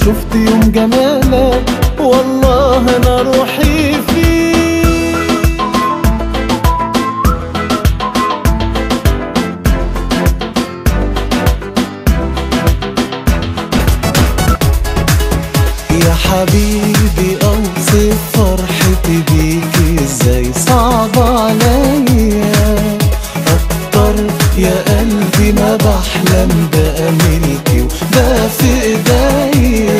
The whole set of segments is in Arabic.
شفت يوم جمالك والله انا روحي فيك. يا حبيبي اوصف فرحتي بيك ازاي، صعب عليا اكتر يا قلبي ما بحلم بقى ملكي وده في ايديا.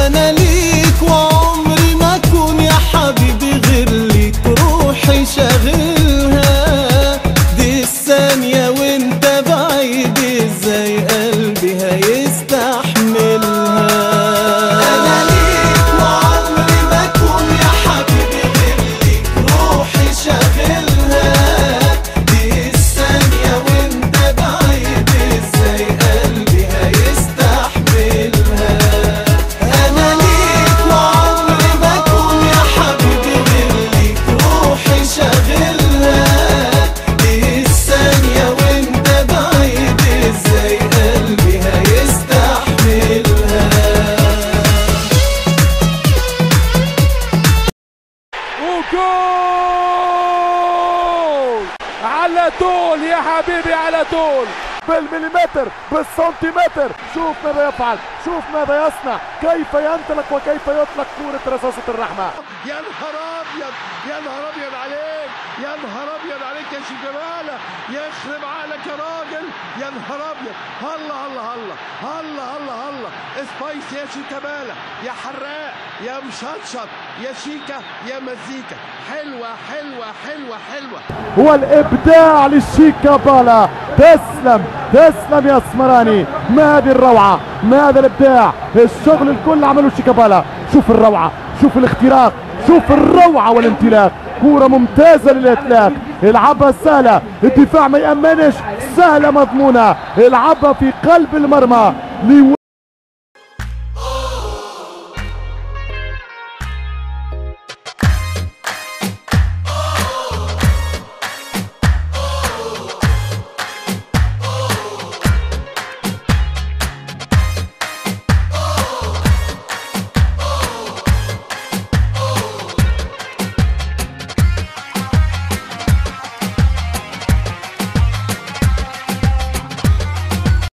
انا ليك وعمري ما اكون يا حبيبي غير ليك، روحي شاغلها دي الثانية وانت بعيد ازاي قلبي هيستحملها. جول على طول يا حبيبي، على طول بالمليمتر بالسنتيمتر. شوف ماذا يفعل، شوف ماذا يصنع، كيف ينطلق وكيف يطلق كرة رصاصة الرحمة. يا نهار ابيض، يا نهار ابيض عليك، يا نهار ابيض عليك يا شيكابالا، يخرب عقلك يا راجل، يا نهار ابيض. هلا هلا هلا هلا هلا هلا سبايس يا شيكابالا، يا حراق يا مشطشط يا شيكا يا مزيكا. حلوه حلوه حلوه حلوه. هو الابداع للشيكابالا. تسلم تسلم يا اسمراني، ما هذه الروعه، ما هذا الابداع، الشغل الكل عمله شيكابالا. شوف الروعه، شوف الاختراق، شوف الروعه والانطلاق. كوره ممتازه للاطلاق، العبها سهله، الدفاع ما يامنش، سهله مضمونه، العبها في قلب المرمى.